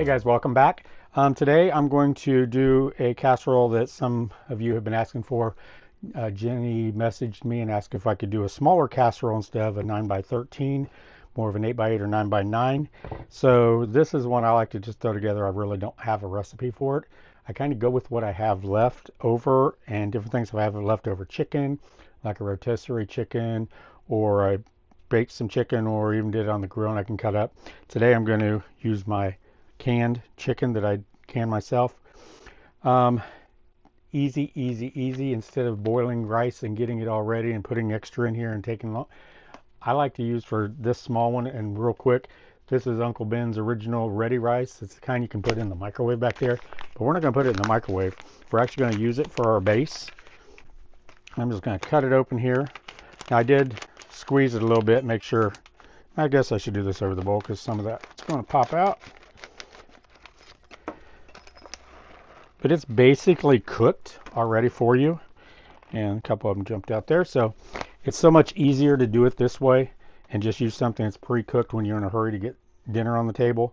Hey guys, welcome back. Today I'm going to do a casserole that some of you have been asking for. Jenny messaged me and asked if I could do a smaller casserole instead of a 9x13, more of an 8x8 or 9x9. So this is one I like to just throw together. I really don't have a recipe for it. I kind of go with what I have left over and different things. If I have leftover chicken, like a rotisserie chicken, or I baked some chicken or even did it on the grill and I can cut up. Today I'm going to use my canned chicken that I can myself. Easy, easy, easy. Instead of boiling rice and getting it all ready and putting extra in here and taking long, I like to use for this small one and real quick. This is Uncle Ben's original ready rice. It's the kind you can put in the microwave back there, but we're not going to put it in the microwave. We're actually going to use it for our base. I'm just going to cut it open here. Now, I did squeeze it a little bit, make sure. I guess I should do this over the bowl because some of that is going to pop out. But it's basically cooked already for you, and a couple of them jumped out there. So it's so much easier to do it this way and just use something that's pre-cooked when you're in a hurry to get dinner on the table.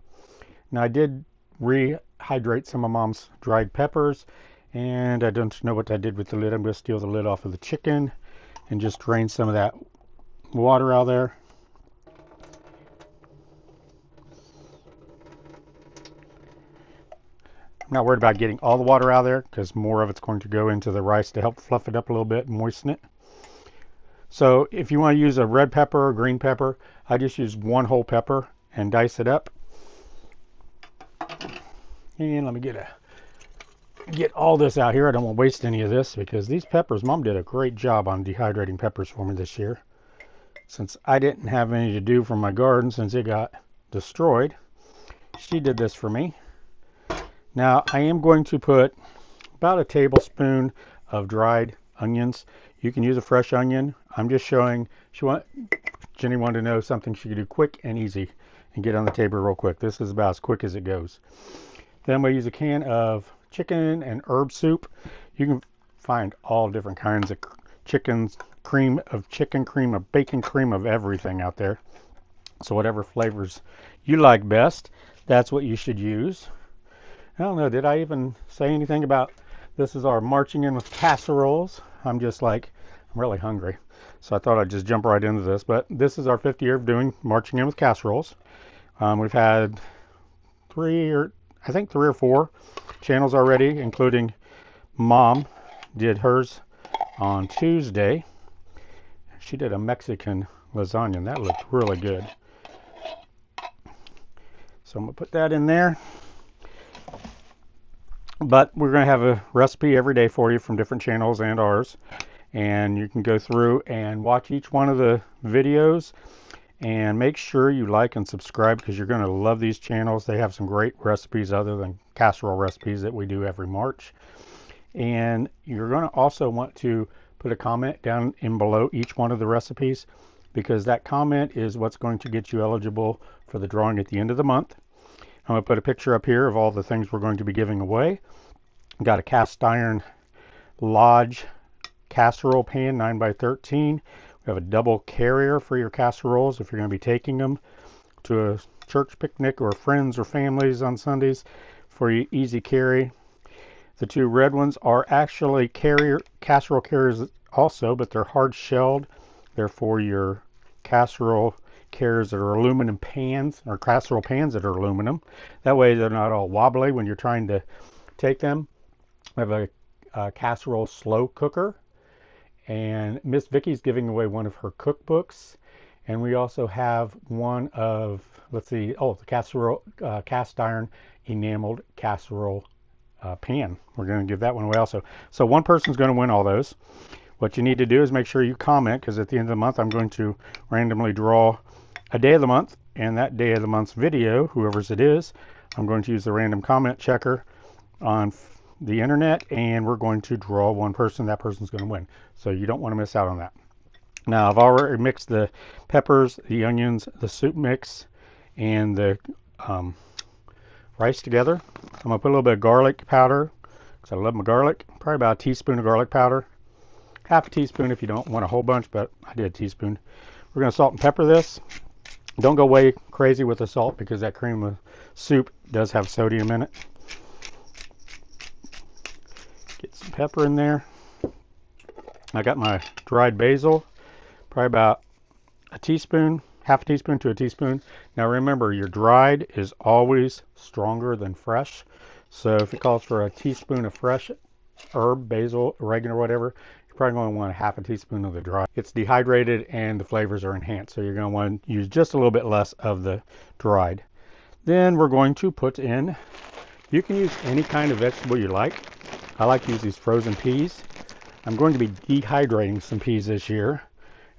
Now, I did rehydrate some of Mom's dried peppers, and I don't know what I did with the lid. I'm going to steal the lid off of the chicken and just drain some of that water out there. I'm not worried about getting all the water out of there because more of it's going to go into the rice to help fluff it up a little bit and moisten it. So if you want to use a red pepper or green pepper, I just use one whole pepper and dice it up. And let me get all this out here. I don't want to waste any of this because these peppers, Mom did a great job on dehydrating peppers for me this year. Since I didn't have any to do from my garden since it got destroyed, she did this for me. Now, I am going to put about a tablespoon of dried onions. You can use a fresh onion. I'm just showing, Jenny wanted to know something she could do quick and easy and get on the table real quick. This is about as quick as it goes. Then we'll use a can of chicken and herb soup. You can find all different kinds of chicken cream, of bacon cream, of everything out there. So whatever flavors you like best, that's what you should use. I don't know, did I even say anything about this is our marching in with casseroles? I'm really hungry. So I thought I'd just jump right into this. But this is our 5th year of doing marching in with casseroles. We've had 3 or 4 channels already, including Mom did hers on Tuesday. She did a Mexican lasagna, and that looked really good. So I'm going to put that in there. But we're going to have a recipe every day for you from different channels and ours. And you can go through and watch each one of the videos. And make sure you like and subscribe because you're going to love these channels. They have some great recipes other than casserole recipes that we do every March. And you're going to also want to put a comment down in below each one of the recipes, because that comment is what's going to get you eligible for the drawing at the end of the month. I'm going to put a picture up here of all the things we're going to be giving away. Got a cast iron Lodge casserole pan, 9x13. We have a double carrier for your casseroles if you're going to be taking them to a church picnic or friends or families on Sundays for your easy carry. The 2 red ones are actually casserole carriers also, but they're hard shelled. They're for your casserole carriers that are aluminum pans, or casserole pans that are aluminum. That way they're not all wobbly when you're trying to take them. We have a casserole slow cooker, and Miss Vicky's giving away one of her cookbooks. And we also have one of, the casserole cast iron enameled casserole pan. We're going to give that one away also. So one person's going to win all those. What you need to do is make sure you comment, because at the end of the month I'm going to randomly draw a day of the month, and that day of the month's video, whoever's it is, I'm going to use the random comment checker on the internet, and we're going to draw one person. That person's going to win. So you don't want to miss out on that. Now, I've already mixed the peppers, the onions, the soup mix, and the rice together. I'm going to put a little bit of garlic powder because I love my garlic. Probably about a teaspoon of garlic powder. Half a teaspoon if you don't want a whole bunch, but I did a teaspoon. We're going to salt and pepper this. Don't go way crazy with the salt because that cream of soup does have sodium in it. Get some pepper in there. I got my dried basil, probably about a teaspoon, half a teaspoon to a teaspoon. Now remember, your dried is always stronger than fresh. So if it calls for a teaspoon of fresh herb, basil, oregano, whatever, you're probably going to want a half a teaspoon of the dried. It's dehydrated and the flavors are enhanced, so you're going to want to use just a little bit less of the dried. Then we're going to put in, you can use any kind of vegetable you like. I like to use these frozen peas. I'm going to be dehydrating some peas this year,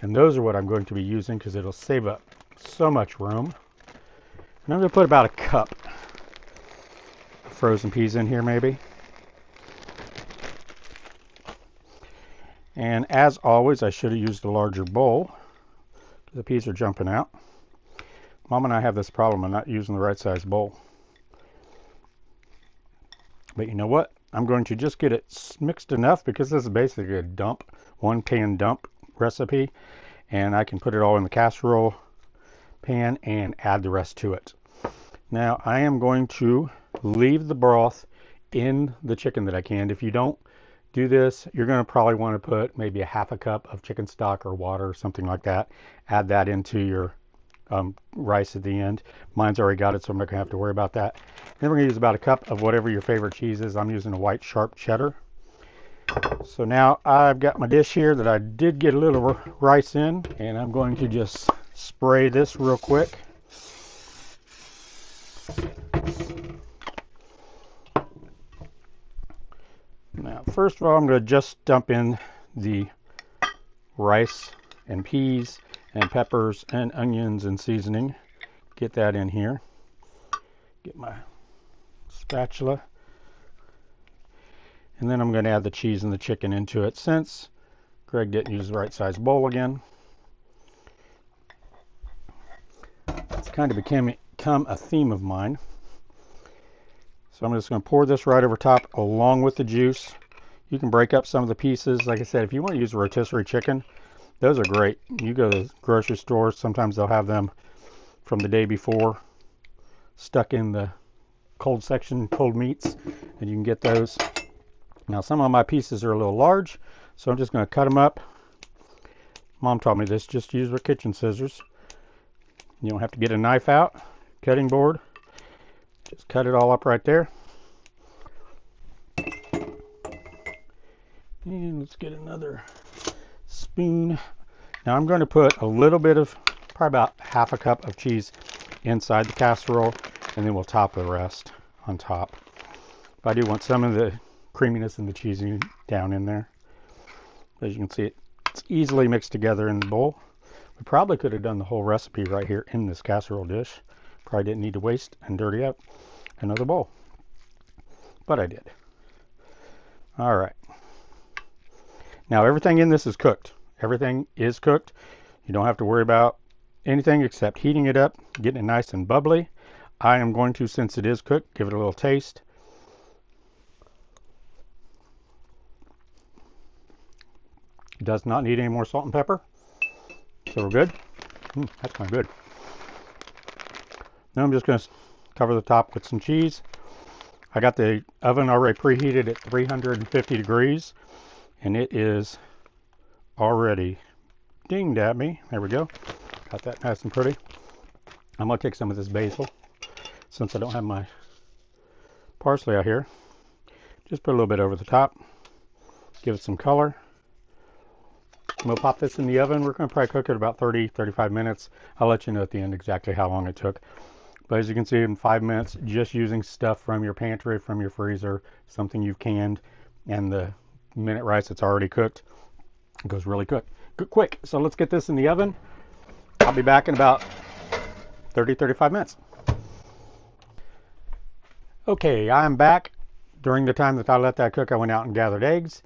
and those are what I'm going to be using because it'll save up so much room. And I'm going to put about a cup of frozen peas in here maybe. And as always, I should have used a larger bowl. The peas are jumping out. Mom and I have this problem of not using the right size bowl. But you know what? I'm going to just get it mixed enough because this is basically a dump, one pan dump recipe. And I can put it all in the casserole pan and add the rest to it. Now I am going to leave the broth in the chicken that I canned. If you don't do this, you're going to probably want to put maybe a half a cup of chicken stock or water or something like that. Add that into your rice at the end. Mine's already got it, so I'm not going to have to worry about that. Then we're going to use about a cup of whatever your favorite cheese is. I'm using a white sharp cheddar. So now I've got my dish here that I did get a little rice in, and I'm going to just spray this real quick. Now, first of all, I'm going to just dump in the rice and peas and peppers and onions and seasoning. Get that in here. Get my spatula. And then I'm going to add the cheese and the chicken into it since Greg didn't use the right size bowl again. It's kind of become a theme of mine. So I'm just going to pour this right over top along with the juice. You can break up some of the pieces. Like I said, if you want to use a rotisserie chicken, those are great. You go to the grocery store, sometimes they'll have them from the day before stuck in the cold section, cold meats, and you can get those. Now some of my pieces are a little large, so I'm just going to cut them up. Mom taught me this, just use your kitchen scissors. You don't have to get a knife out, cutting board. Just cut it all up right there. And let's get another spoon. Now I'm going to put a little bit of, probably about half a cup of cheese inside the casserole, and then we'll top the rest on top. But I do want some of the creaminess and the cheese down in there. As you can see, it's easily mixed together in the bowl. We probably could have done the whole recipe right here in this casserole dish. Probably didn't need to waste and dirty up another bowl, but I did. All right. Now everything in this is cooked. Everything is cooked. You don't have to worry about anything except heating it up, getting it nice and bubbly. I am going to, since it is cooked, give it a little taste. It does not need any more salt and pepper, so we're good. That's kind of good. Now I'm just going to cover the top with some cheese. I got the oven already preheated at 350 degrees, and it is already dinged at me. There we go. Got that nice and pretty. I'm going to take some of this basil, since I don't have my parsley out here. Just put a little bit over the top. Give it some color. We'll pop this in the oven. We're going to probably cook it about 30-35 minutes. I'll let you know at the end exactly how long it took. But as you can see, in 5 minutes, just using stuff from your pantry, from your freezer, something you've canned, and the minute rice that's already cooked, it goes really quick. So let's get this in the oven. I'll be back in about 30-35 minutes. Okay, I'm back. During the time that I let that cook, I went out and gathered eggs.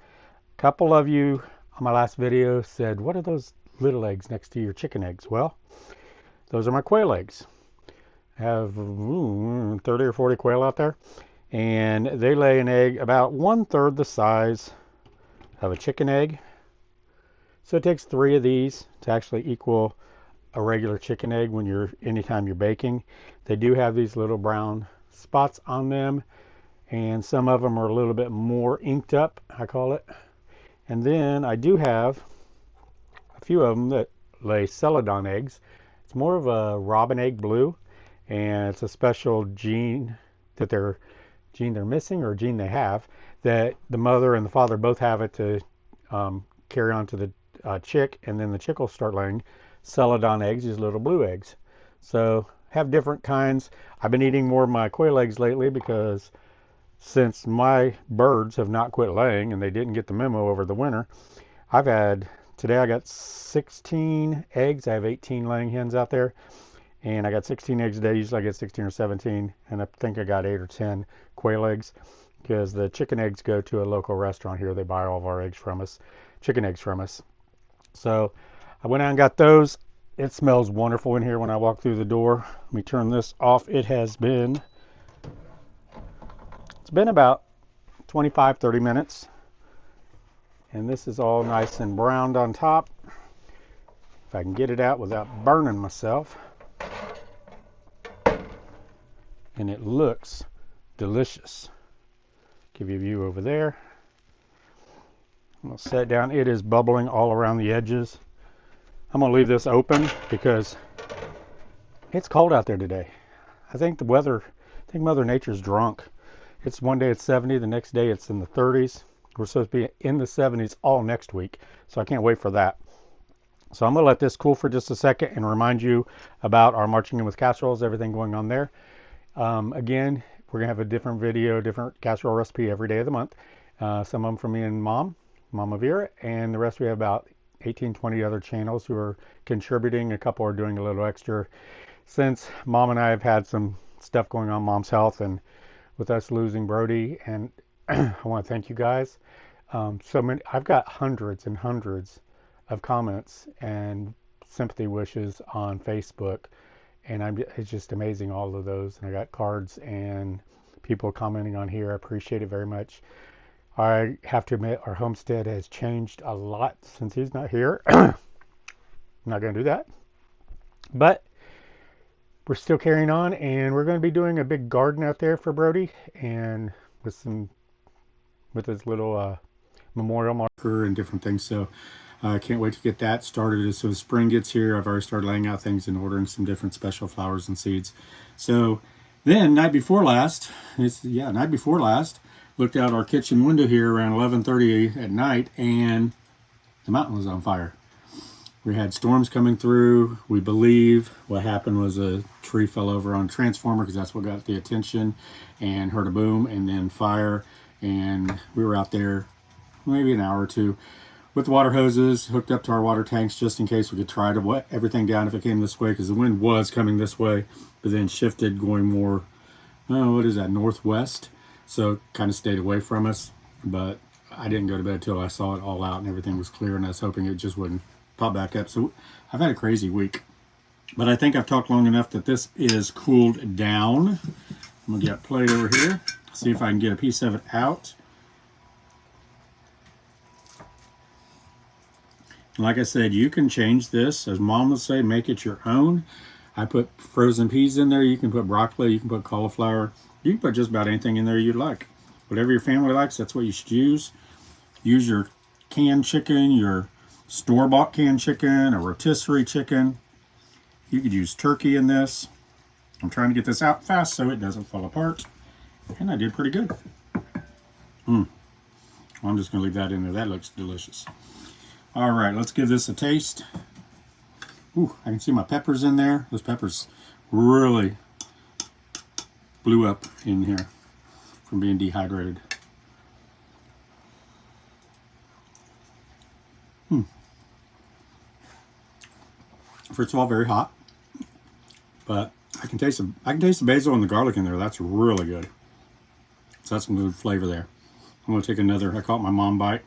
A couple of you on my last video said, what are those little eggs next to your chicken eggs? Well, those are my quail eggs. I have 30 or 40 quail out there, and they lay an egg about 1/3 the size of a chicken egg. So it takes 3 of these to actually equal a regular chicken egg anytime you're baking. They do have these little brown spots on them, and some of them are a little bit more inked up, I call it. And then I do have a few of them that lay celadon eggs. It's more of a robin egg blue, and it's a special gene that they're missing, or a gene they have, that the mother and the father both have it to carry on to the chick, and then the chick will start laying celadon eggs, these little blue eggs. So have different kinds. I've been eating more of my quail eggs lately because since my birds have not quit laying and they didn't get the memo over the winter, today I got 16 eggs. I have 18 laying hens out there, and I got 16 eggs a day. Usually I get 16 or 17, and I think I got 8 or 10 quail eggs, because the chicken eggs go to a local restaurant here. They buy all of our eggs from us, chicken eggs from us. So I went out and got those. It smells wonderful in here when I walk through the door. Let me turn this off. It's been about 25-30 minutes, and this is all nice and browned on top. If I can get it out without burning myself. And it looks delicious. Give you a view over there. I'm going to set it down. It is bubbling all around the edges. I'm going to leave this open because it's cold out there today. I think Mother Nature's drunk. It's one day it's 70, the next day it's in the 30s. We're supposed to be in the 70s all next week, so I can't wait for that. So I'm going to let this cool for just a second and remind you about our Marching In with Casseroles, everything going on there. Again, we're going to have a different video, different casserole recipe every day of the month. Some of them from me and Mama Vera, and the rest we have about 18-20 other channels who are contributing. A couple are doing a little extra since Mom and I have had some stuff going on, Mom's health, and with us losing Brody. And I want to thank you guys. I've got hundreds and hundreds of comments and sympathy wishes on Facebook, and it's just amazing, all of those. And I got cards and people commenting on here. I appreciate it very much. I have to admit, our homestead has changed a lot since he's not here. I'm not going to do that, but we're still carrying on, and we're going to be doing a big garden out there for Brody, and with his little memorial marker and different things. So I can't wait to get that started as soon as spring gets here. I've already started laying out things and ordering some different special flowers and seeds. So then night before last, looked out our kitchen window here around 11:30 at night, and the mountain was on fire. We had storms coming through. We believe what happened was a tree fell over on a transformer, because that's what got the attention, and heard a boom and then fire. And we were out there maybe an hour or two with water hoses hooked up to our water tanks, just in case we could try to wet everything down if it came this way, because the wind was coming this way, but then shifted going more, northwest. So kind of stayed away from us. But I didn't go to bed until I saw it all out and everything was clear, and I was hoping it just wouldn't pop back up. So I've had a crazy week, but I think I've talked long enough that this is cooled down. I'm gonna get a plate over here, see if I can get a piece of it out. Like I said, you can change this, as Mom would say, make it your own. I put frozen peas in there. You can put broccoli, you can put cauliflower, you can put just about anything in there you'd like. Whatever your family likes, that's what you should use. Use your canned chicken, your store-bought canned chicken, a rotisserie chicken. You could use turkey in this. I'm trying to get this out fast so it doesn't fall apart, and I did pretty good. I'm just going to leave that in there. That looks delicious. All right, let's give this a taste. Ooh, I can see my peppers in there. Those peppers really blew up in here from being dehydrated. First of all, very hot, but I can taste the basil and the garlic in there. That's really good. So that's some good flavor there. I'm going to take another. I call it my mom bite.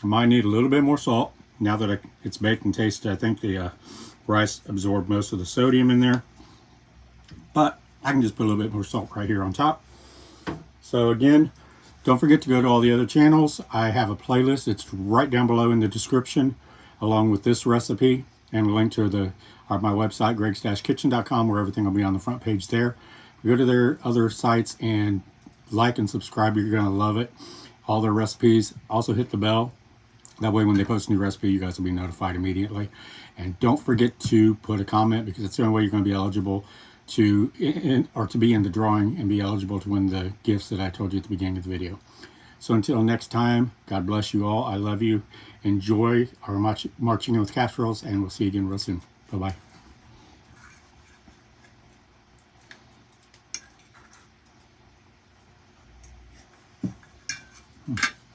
I might need a little bit more salt now that it's baked and tasted. I think the rice absorbed most of the sodium in there, but I can just put a little bit more salt right here on top. So again, Don't forget to go to all the other channels. I have a playlist. It's right down below in the description, along with this recipe, and a link to my website, gregs-kitchen.com, where everything will be on the front page there. Go to their other sites and like and subscribe. You're going to love it. All their recipes. Also hit the bell. That way when they post a new recipe, you guys will be notified immediately. And don't forget to put a comment, because it's the only way you're going to be eligible to be in the drawing and be eligible to win the gifts that I told you at the beginning of the video. So until next time, God bless you all. I love you. Enjoy our marching in with casseroles, and we'll see you again real soon. Bye-bye.